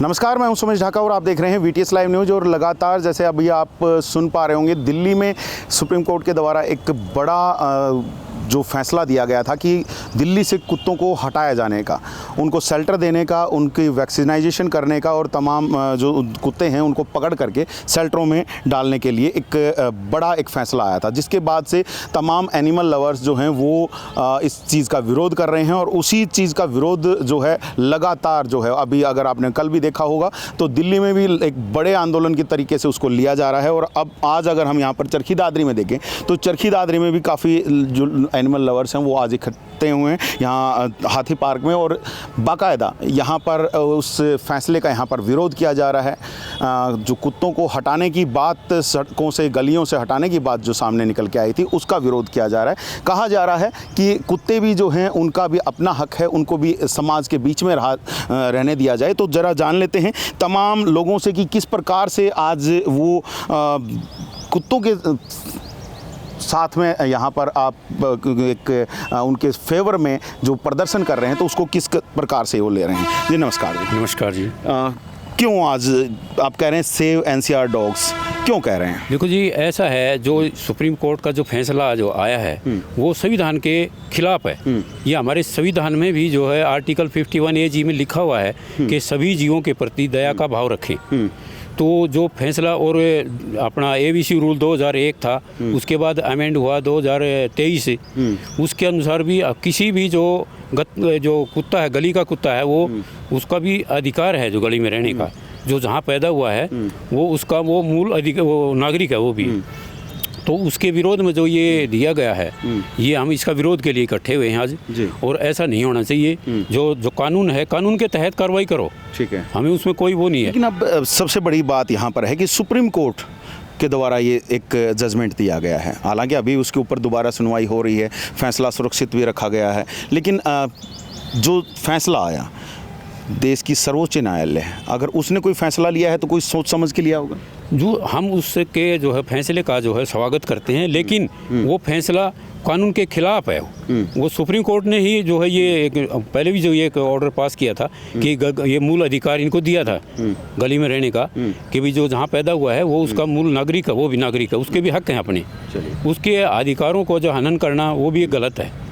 नमस्कार, मैं हूं सुमेश ढाका और आप देख रहे हैं VTS लाइव न्यूज़। और लगातार जैसे अभी आप सुन पा रहे होंगे, दिल्ली में सुप्रीम कोर्ट के द्वारा एक बड़ा जो फैसला दिया गया था कि दिल्ली से कुत्तों को हटाया जाने का, उनको शेल्टर देने का, उनकी वैक्सीनाइजेशन करने का और तमाम जो कुत्ते हैं उनको पकड़ करके शेल्टरों में डालने के लिए एक बड़ा एक फ़ैसला आया था, जिसके बाद से तमाम एनिमल लवर्स जो हैं वो इस चीज़ का विरोध कर रहे हैं। और उसी चीज़ का विरोध जो है लगातार जो है, अभी अगर आपने कल भी देखा होगा तो दिल्ली में भी एक बड़े आंदोलन के तरीके से उसको लिया जा रहा है। और अब आज अगर हम यहाँ पर चरखी दादरी में देखें तो चरखी दादरी में भी काफ़ी जो एनिमल लवर्स हैं वो आज इकट्ठे हुए हैं यहाँ हाथी पार्क में, और बाकायदा यहाँ पर उस फैसले का यहाँ पर विरोध किया जा रहा है। जो कुत्तों को हटाने की बात, सड़कों से गलियों से हटाने की बात जो सामने निकल के आई थी, उसका विरोध किया जा रहा है। कहा जा रहा है कि कुत्ते भी जो हैं उनका भी अपना हक है, उनको भी समाज के बीच में रहने दिया जाए। तो ज़रा जान लेते हैं तमाम लोगों से कि किस प्रकार से आज वो कुत्तों के साथ में यहाँ पर आप एक उनके फेवर में जो प्रदर्शन कर रहे हैं तो उसको किस प्रकार से वो ले रहे हैं। जी नमस्कार जी। नमस्कार जी। क्यों आज आप कह रहे हैं सेव NCR डॉग्स, क्यों कह रहे हैं? देखो जी, ऐसा है, जो सुप्रीम कोर्ट का जो फैसला जो आया है वो संविधान के खिलाफ है। ये हमारे संविधान में भी जो है आर्टिकल 51AG में लिखा हुआ है कि सभी जीवों के प्रति दया का भाव रखें। तो जो फैसला और अपना ABC रूल 2001 था, उसके बाद अमेंड हुआ 2023 से, उसके अनुसार भी किसी भी जो कुत्ता है, गली का कुत्ता है, वो उसका भी अधिकार है जो गली में रहने का, जो जहाँ पैदा हुआ है वो उसका वो मूल अधिकार, वो नागरिक है वो भी। तो उसके विरोध में जो ये दिया गया है, ये हम इसका विरोध के लिए इकट्ठे हुए हैं आज। और ऐसा नहीं होना चाहिए। जो कानून है, कानून के तहत कार्रवाई करो, ठीक है, हमें उसमें कोई वो नहीं है। लेकिन अब सबसे बड़ी बात यहाँ पर है कि सुप्रीम कोर्ट के द्वारा ये एक जजमेंट दिया गया है। हालांकि अभी उसके ऊपर दोबारा सुनवाई हो रही है, फैसला सुरक्षित भी रखा गया है, लेकिन जो फैसला आया देश की सर्वोच्च न्यायालय है, अगर उसने कोई फैसला लिया है तो कोई सोच समझ के लिया होगा। जो हम उसके जो है फैसले का जो है स्वागत करते हैं, लेकिन वो फैसला कानून के खिलाफ है। वो सुप्रीम कोर्ट ने ही जो है ये पहले भी जो ये ऑर्डर पास किया था कि ये मूल अधिकार इनको दिया था गली में रहने का, कि भी जो जहाँ पैदा हुआ है वो उसका मूल नागरिक है, वो भी नागरिक है, उसके भी हक हैं अपने। उसके अधिकारों को जो हनन करना वो भी गलत है।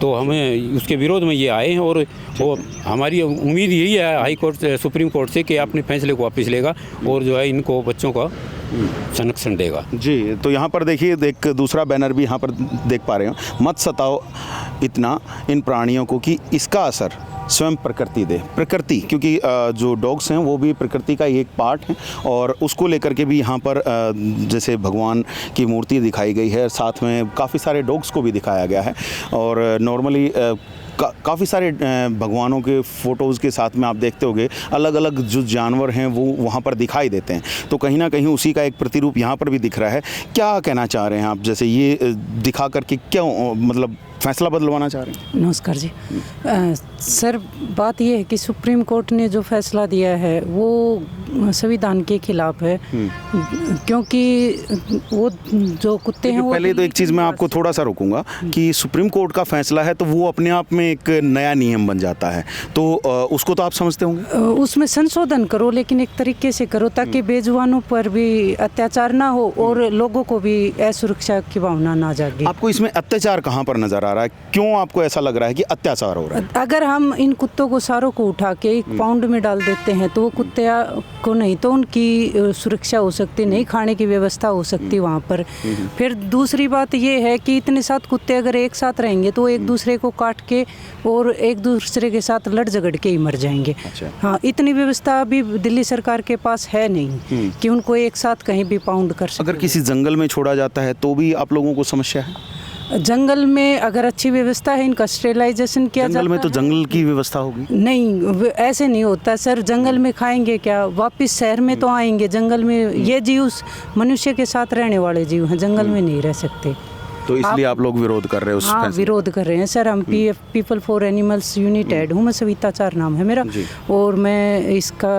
तो हमें उसके विरोध में ये आए हैं, और वो हमारी उम्मीद यही है हाई कोर्ट सुप्रीम कोर्ट से कि अपने फैसले को वापस लेगा और जो है इनको बच्चों का संरक्षण देगा। जी, तो यहाँ पर देखिए एक दूसरा बैनर भी यहाँ पर देख पा रहे हो, मत सताओ इतना इन प्राणियों को कि इसका असर स्वयं प्रकृति दे। प्रकृति, क्योंकि जो डॉग्स हैं वो भी प्रकृति का एक पार्ट है, और उसको लेकर के भी यहाँ पर जैसे भगवान की मूर्ति दिखाई गई है, साथ में काफ़ी सारे डॉग्स को भी दिखाया गया है। और नॉर्मली काफ़ी सारे भगवानों के फ़ोटोज़ के साथ में आप देखते होंगे अलग अलग जो जानवर हैं वो वहाँ पर दिखाई देते हैं। तो कहीं ना कहीं उसी का एक प्रतिरूप यहाँ पर भी दिख रहा है। क्या कहना चाह रहे हैं आप, जैसे ये दिखा करके क्यों मतलब फैसला बदलवाना चाह रहे हैं? नमस्कार जी। सर, बात यह है कि सुप्रीम कोर्ट ने जो फैसला दिया है वो संविधान के खिलाफ है, क्योंकि वो जो कुत्ते हैं वो पहले तो एक चीज़ मैं आपको थोड़ा सा रोकूंगा कि सुप्रीम कोर्ट का फैसला है तो वो अपने आप में एक नया नियम बन जाता है, तो उसको तो आप समझते होंगे। उसमें संशोधन करो, लेकिन एक तरीके से करो ताकि बेजुबानों पर भी अत्याचार ना हो और लोगों को भी असुरक्षा की भावना ना जागे। आपको इसमें अत्याचार कहाँ पर नजर आ रहा है? क्यों आपको ऐसा लग रहा है कि अत्याचार हो रहा है? अगर हम इन कुत्तों को सारों को उठा के एक पाउंड में डाल देते हैं तो वो कुत्ते को नहीं तो उनकी सुरक्षा हो सकती, नहीं खाने की व्यवस्था हो सकती वहाँ पर। फिर दूसरी बात ये है कि इतने सात कुत्ते अगर एक साथ रहेंगे तो एक दूसरे को काट के और एक दूसरे के साथ लड़ झगड़ के ही मर जाएंगे। अच्छा। हाँ, इतनी व्यवस्था अभी दिल्ली सरकार के पास है नहीं कि उनको एक साथ कहीं भी पाउंड कर सके। अगर किसी जंगल में छोड़ा जाता है तो भी आप लोगों को समस्या है? जंगल में अगर अच्छी व्यवस्था है, इनका स्टेरिलाइजेशन किया जाता है। जंगल में तो जंगल की व्यवस्था होगी। नहीं, ऐसे नहीं होता सर। जंगल में खाएंगे क्या, वापस शहर में तो आएंगे। जंगल में ये जीव मनुष्य के साथ रहने वाले जीव हैं, जंगल में नहीं रह सकते। तो इसलिए आप लोग विरोध कर रहे हो? हाँ, विरोध कर रहे हैं सर। हम पीपल फॉर एनिमल्स यूनाइटेड हूँ, मैं सविता चार नाम है मेरा, और मैं इसका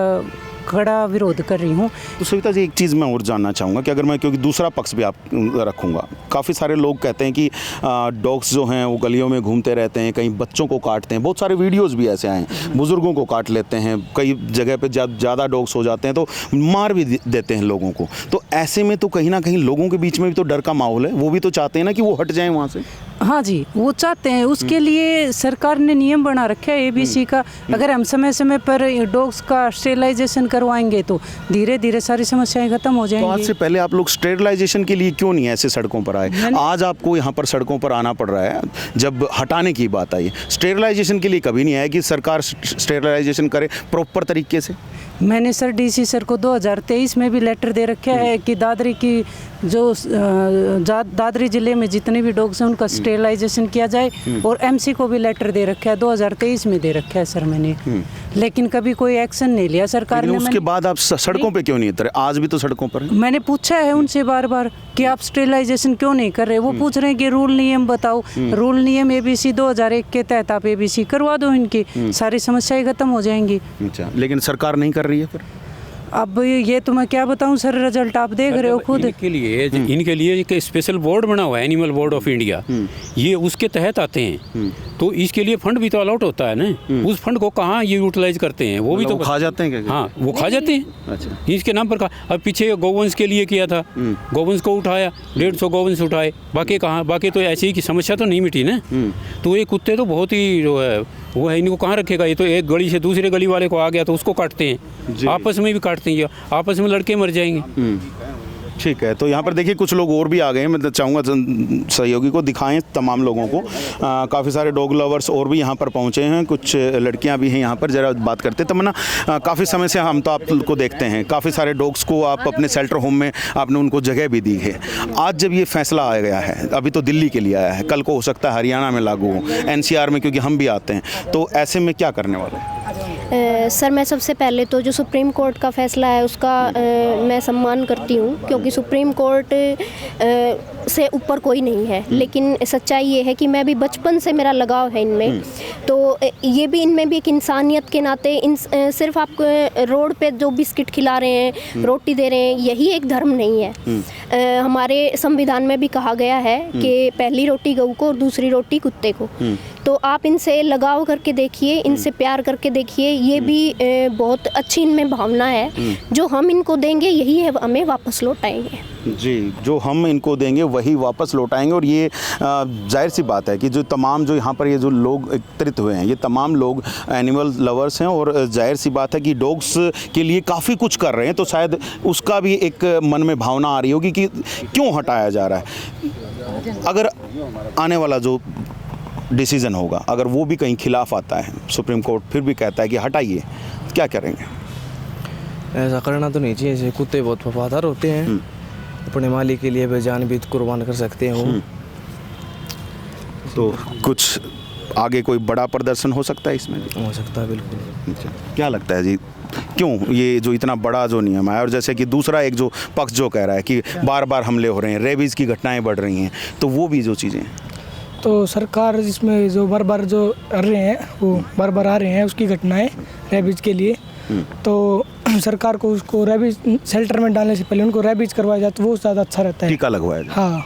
कड़ा विरोध कर रही हूँ। तो सविता जी, एक चीज़ मैं और जानना चाहूँगा कि अगर मैं, क्योंकि दूसरा पक्ष भी आप रखूँगा, काफ़ी सारे लोग कहते हैं कि डॉग्स जो हैं वो गलियों में घूमते रहते हैं, कहीं बच्चों को काटते हैं, बहुत सारे वीडियोस भी ऐसे आए हैं, बुज़ुर्गों को काट लेते हैं, कई जगह पे ज़्यादा डॉग्स हो जाते हैं तो मार भी देते हैं लोगों को। तो ऐसे में तो कहीं ना कहीं लोगों के बीच में भी तो डर का माहौल है, वो भी तो चाहते हैं ना कि वो हट जाएं वहाँ से। हाँ जी, वो चाहते हैं, उसके लिए सरकार ने नियम बना रखा है एबीसी का। अगर हम समय समय पर डॉग्स का स्टेरिलाइजेशन करवाएंगे तो धीरे धीरे सारी समस्याएं खत्म हो तो आज जाएंगी। से पहले आप लोग स्टेरिलाइजेशन के लिए क्यों नहीं ऐसे सड़कों पर आए? आज आपको यहाँ पर सड़कों पर आना पड़ रहा है जब हटाने की बात आई। स्टेरिलाइजेशन के लिए कभी नहीं आया कि सरकार स्टेरिलाइजेशन करे प्रॉपर तरीके से? मैंने सर डीसी सर को 2023 में भी लेटर दे रखा है कि दादरी की जो दादरी ज़िले में जितने भी डॉग्स हैं उनका स्टेरिलाइजेशन किया जाए, और एमसी को भी लेटर दे रखा है, 2023 में दे रखा है सर मैंने, लेकिन कभी कोई एक्शन नहीं लिया सरकार ने। उसके बाद आप सड़कों पे क्यों नहीं उतरे? आज भी तो सड़कों पर हैं। मैंने पूछा है उनसे बार बार कि आप स्टेरिलाइजेशन क्यों नहीं कर रहे। वो पूछ रहे हैं कि रूल नियम बताओ। रूल नियम एबीसी 2001 के तहत आप एबीसी करवा दो, इनकी सारी समस्याएं खत्म हो जाएंगी। अच्छा, लेकिन सरकार नहीं कर रही है फिर? अब ये तो मैं क्या बताऊं सर, रिजल्ट आप देख रहे हो खुद। इनके लिए एक स्पेशल बोर्ड बना हुआ है, एनिमल बोर्ड ऑफ इंडिया, ये उसके तहत आते हैं, तो इसके लिए फंड भी तो अलॉट होता है ना। उस फंड को कहाँ ये यूटिलाइज करते हैं? वो भी तो खा जाते हैं क्या? हाँ, वो खा जाते हैं। अच्छा, इसके नाम पर कहा। अब पीछे गौवंश के लिए किया था, गौवंश को उठाया, 150 गौवंश उठाए, बाकी कहाँ? बाकी तो ऐसी ही की समस्या तो नहीं मिटी ना। तो ये कुत्ते तो बहुत ही जो है वो है, इनको कहाँ रखेगा? ये तो एक गली से दूसरे गली वाले को आ गया तो उसको काटते हैं, आपस में भी काटते हैं, आपस में लड़के मर जाएंगे। ठीक है। तो यहाँ पर देखिए कुछ लोग और भी आ गए हैं, मैं चाहूँगा सहयोगी को दिखाएं तमाम लोगों को। काफ़ी सारे डॉग लवर्स और भी यहाँ पर पहुँचे हैं, कुछ लड़कियाँ भी हैं यहाँ पर। ज़रा बात करते हैं तमन्ना, काफ़ी समय से हम तो आपको देखते हैं, काफ़ी सारे डॉग्स को आप अपने शेल्टर होम में आपने उनको जगह भी दी है। आज जब ये फैसला आ गया है, अभी तो दिल्ली के लिए आया है, कल को हो सकता है हरियाणा में लागू हो, NCR में, क्योंकि हम भी आते हैं, तो ऐसे में क्या करने वाले हैं? सर मैं सबसे पहले तो जो सुप्रीम कोर्ट का फैसला है उसका मैं सम्मान करती हूँ, क्योंकि सुप्रीम कोर्ट से ऊपर कोई नहीं है। लेकिन सच्चाई ये है कि मैं भी बचपन से मेरा लगाव है इनमें, तो ये भी इनमें भी एक इंसानियत के नाते सिर्फ आप रोड पे जो बिस्किट खिला रहे हैं, रोटी दे रहे हैं, यही एक धर्म नहीं है। हमारे संविधान में भी कहा गया है कि पहली रोटी गऊ को और दूसरी रोटी कुत्ते को। तो आप इनसे लगाव करके देखिए, इनसे प्यार करके देखिए, ये भी बहुत अच्छी इनमें भावना है। जो हम इनको देंगे यही है हमें वापस लौटाएंगे। जी, जो हम इनको देंगे वही वापस लौटाएंगे। और ये जाहिर सी बात है कि जो तमाम जो यहाँ पर ये जो लोग एकत्रित हुए हैं, ये तमाम लोग एनिमल लवर्स हैं, और जाहिर सी बात है कि डॉग्स के लिए काफ़ी कुछ कर रहे हैं, तो शायद उसका भी एक मन में भावना आ रही होगी कि क्यों हटाया जा रहा है। अगर आने वाला जो डिसीज़न होगा, अगर वो भी कहीं खिलाफ आता है, सुप्रीम कोर्ट फिर भी कहता है कि हटाइए, क्या करेंगे? ऐसा करना तो नहीं चाहिए। जैसे कुत्ते बहुत वफादार होते हैं, अपने मालिक के लिए बेजान भी कुर्बान कर सकते हैं वो। तो कुछ आगे कोई बड़ा प्रदर्शन हो सकता है इसमें? हो सकता है, बिल्कुल। अच्छा, क्या लगता है जी, क्यों ये जो इतना बड़ा जो नियम है? और जैसे कि दूसरा एक जो पक्ष जो कह रहा है कि बार बार हमले हो रहे हैं, रेबीज़ की घटनाएं बढ़ रही हैं, तो वो भी जो चीज़ें, तो सरकार इसमें जो बार बार जो कर रहे हैं, वो बार बार आ रहे हैं उसकी घटनाएं रेबीज के लिए, तो सरकार को उसको रेबीज शेल्टर में डालने से पहले उनको रेबीज करवाया जाए तो वो ज़्यादा अच्छा रहता है। टीका लगवाया जाए। हाँ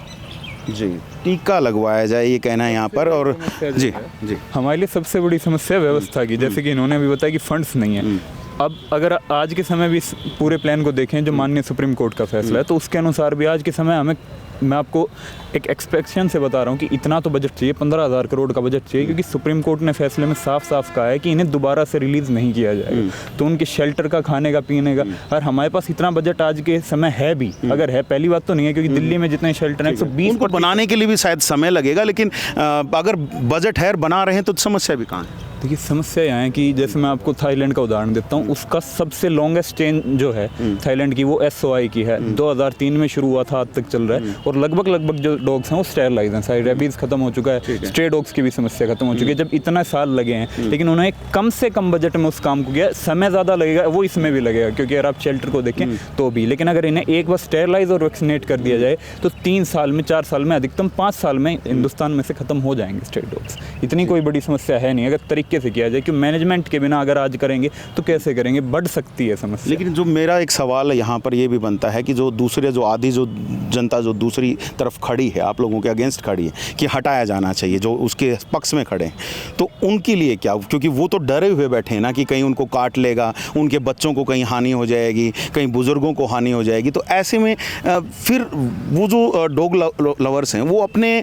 जी, टीका लगवाया जाए, ये कहना है यहाँ पर। और जी जी, हमारे लिए सबसे बड़ी समस्या व्यवस्था की, जैसे कि इन्होंने भी बताया कि फंड्स नहीं है। अब अगर आज के समय भी इस पूरे प्लान को देखें जो माननीय सुप्रीम कोर्ट का फैसला है, तो उसके अनुसार भी आज के समय हमें, मैं आपको एक एक्सपेक्टेशन से बता रहा हूँ कि इतना तो बजट चाहिए, 15,000 करोड़ का बजट चाहिए, क्योंकि सुप्रीम कोर्ट ने फैसले में साफ साफ कहा है कि इन्हें दोबारा से रिलीज़ नहीं किया जाएगा। तो उनके शेल्टर का, खाने का, पीने का, और हमारे पास इतना बजट आज के समय है भी, अगर है, पहली बात तो नहीं है, क्योंकि दिल्ली में जितने शेल्टर हैं 120 उनको बनाने के लिए भी शायद समय लगेगा, लेकिन अगर बजट है, बना रहे हैं, तो समस्या भी कहाँ है? देखिए समस्या यहाँ है कि जैसे मैं आपको थाईलैंड का उदाहरण देता हूँ, उसका सबसे लॉन्गेस्ट चेन जो है थाईलैंड की, वो SOI की है। 2003 में शुरू हुआ था, आज तक चल रहा है, और और लगभग जो डॉग्स हैं वो स्टेरलाइज हैं सारे, रेबीज खत्म हो चुका है, स्ट्रे डॉग्स की भी समस्या खत्म हो चुकी है। जब इतना साल लगे हैं लेकिन उन्होंने कम से कम बजट में उस काम को किया, समय ज़्यादा लगेगा वो इसमें भी लगेगा क्योंकि अगर आप शेल्टर को देखें तो भी, लेकिन अगर इन्हें एक बार स्टेरलाइज और वैक्सीनेट कर दिया जाए तो 3 साल में 4 साल में अधिकतम 5 साल में हिंदुस्तान में से खत्म हो जाएंगे स्ट्रे डॉग्स। इतनी कोई बड़ी समस्या है नहीं अगर तरीके से किया जाए, कि मैनेजमेंट के बिना अगर आज करेंगे तो कैसे करेंगे, बढ़ सकती है समस्या। लेकिन जो मेरा एक सवाल यहाँ पर ये भी बनता है कि जो दूसरे जो आधी जो जनता जो दूसरी तरफ खड़ी है, आप लोगों के अगेंस्ट खड़ी है कि हटाया जाना चाहिए, जो उसके पक्ष में खड़े हैं, तो उनके लिए क्या, क्योंकि वो तो डरे हुए बैठे हैं ना कि कहीं उनको काट लेगा, उनके बच्चों को कहीं हानि हो जाएगी, कहीं बुजुर्गों को हानि हो जाएगी। तो ऐसे में फिर वो जो डॉग लवर्स हैं वो अपने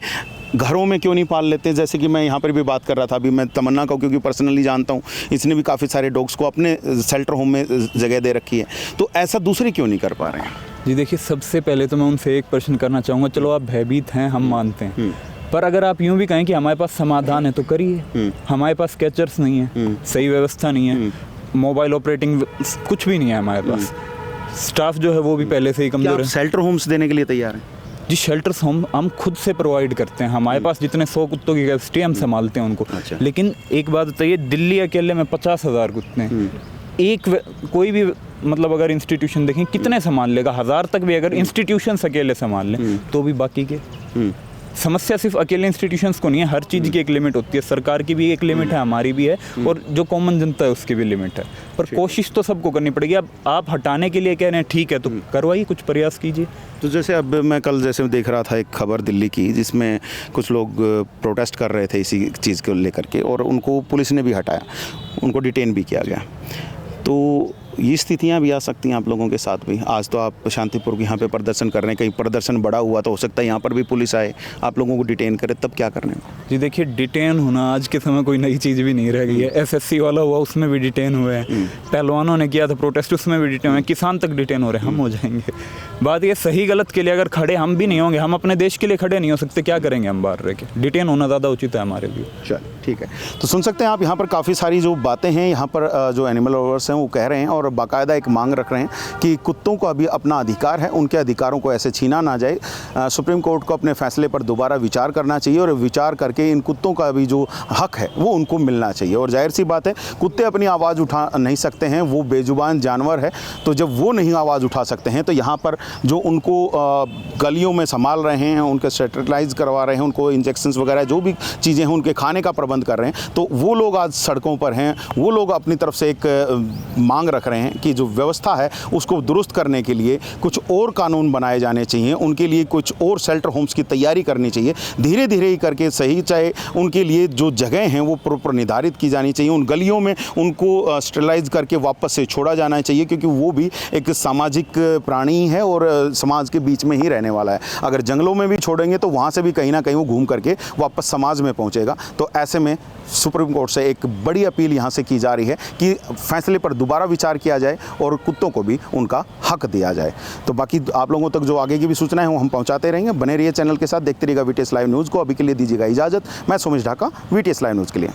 घरों में क्यों नहीं पाल लेते? जैसे कि मैं यहाँ पर भी बात कर रहा था, अभी मैं तमन्ना को क्योंकि पर्सनली जानता हूँ, इसने भी काफ़ी सारे डॉग्स को अपने शेल्टर होम में जगह दे रखी है, तो ऐसा दूसरे क्यों नहीं कर पा रहे हैं? जी देखिए, सबसे पहले तो मैं उनसे एक प्रश्न करना चाहूँगा, चलो आप भयभीत हैं, हम मानते हैं, पर अगर आप यूँ भी कहें कि हमारे पास समाधान है तो करिए। हमारे पास कैचर्स नहीं है, सही व्यवस्था नहीं है, मोबाइल ऑपरेटिंग कुछ भी नहीं है हमारे पास, स्टाफ जो है वो भी पहले से ही कमज़ोर है। शेल्टर होम्स देने के लिए तैयार हैं? जी, शेल्टर्स हम खुद से प्रोवाइड करते हैं, हमारे पास जितने 100 कुत्तों की कैपेसिटी हम संभालते हैं उनको। अच्छा। लेकिन एक बात बताइए, दिल्ली अकेले में 50,000 कुत्ते हैं, कोई भी मतलब अगर इंस्टीट्यूशन देखें कितने संभाल लेगा? 1000 तक भी अगर इंस्टीट्यूशन अकेले संभाल लें तो भी बाकी के। समस्या सिर्फ अकेले इंस्टीट्यूशंस को नहीं है, हर चीज़ की एक लिमिट होती है, सरकार की भी एक लिमिट है, हमारी भी है, और जो कॉमन जनता है उसकी भी लिमिट है, पर कोशिश तो सबको करनी पड़ेगी। अब आप हटाने के लिए कह रहे हैं, ठीक है, तो करवाइए, कुछ प्रयास कीजिए। तो जैसे अब मैं कल जैसे देख रहा था एक खबर दिल्ली की, जिसमें कुछ लोग प्रोटेस्ट कर रहे थे इसी चीज़ को लेकर के, और उनको पुलिस ने भी हटाया, उनको डिटेन भी किया गया। तो ये स्थितियाँ भी आ सकती हैं आप लोगों के साथ भी। आज तो आप शांतिपूर्वक यहाँ पे प्रदर्शन कर रहे हैं, कहीं प्रदर्शन बड़ा हुआ तो हो सकता है यहाँ पर भी पुलिस आए, आप लोगों को डिटेन करे, तब क्या करने में? जी देखिए, डिटेन होना आज के समय कोई नई चीज़ भी नहीं रह गई है। एसएससी वाला हुआ उसमें भी डिटेन हुए हैं, पहलवानों ने किया था प्रोटेस्ट उसमें भी डिटेन हुए, किसान तक डिटेन हो रहे हैं, हम हो जाएंगे। बात ये सही गलत के लिए अगर खड़े हम भी नहीं होंगे, हम अपने देश के लिए खड़े नहीं हो सकते, क्या करेंगे हम बाहर रह के? डिटेन होना ज़्यादा उचित है हमारे लिए। चल ठीक है, तो सुन सकते हैं आप यहाँ पर काफ़ी सारी जो बातें हैं यहाँ पर जो एनिमल लवर्स हैं वो कह रहे हैं, और बाकायदा एक मांग रख रहे हैं कि कुत्तों को अभी अपना अधिकार है, उनके अधिकारों को ऐसे छीना ना जाए। सुप्रीम कोर्ट को अपने फैसले पर दोबारा विचार करना चाहिए, और विचार करके इन कुत्तों का भी जो हक है वो उनको मिलना चाहिए। और जाहिर सी बात है, कुत्ते अपनी आवाज़ उठा नहीं सकते हैं, वो बेजुबान जानवर है, तो जब वो नहीं आवाज़ उठा सकते हैं तो यहाँ पर जो उनको गलियों में संभाल रहे हैं, उनके स्टेरिलाइज करवा रहे हैं, उनको इंजेक्शंस वगैरह जो भी चीज़ें हैं उनके खाने का प्रबंध कर रहे हैं, तो वो लोग आज सड़कों पर हैं। वो लोग अपनी तरफ से एक मांग रख रहे हैं कि जो व्यवस्था है उसको दुरुस्त करने के लिए कुछ और कानून बनाए जाने चाहिए, उनके लिए कुछ और शेल्टर होम्स की तैयारी करनी चाहिए, धीरे धीरे ही करके सही, चाहे उनके लिए जो जगह हैं वो प्रॉपर निर्धारित की जानी चाहिए, उन गलियों में उनको स्टेरिलाइज करके वापस से छोड़ा जाना चाहिए, क्योंकि वो भी एक सामाजिक प्राणी है और समाज के बीच में ही रहने वाला है। अगर जंगलों में भी छोड़ेंगे तो वहाँ से भी कहीं ना कहीं वो घूम करके वापस समाज में पहुँचेगा। तो ऐसे में सुप्रीम कोर्ट से एक बड़ी अपील यहाँ से की जा रही है कि फैसले पर दोबारा विचार किया जाए और कुत्तों को भी उनका हक दिया जाए। तो बाकी आप लोगों तक जो आगे की भी सूचनाएं हैं वो हम पहुँचाते रहेंगे। बने रहिए चैनल के साथ, देखते रहिएगा VTS लाइव न्यूज़ को। अभी के लिए दीजिएगा इजाज़त। मैं Somesh Dhaka, VTS live news के लिए।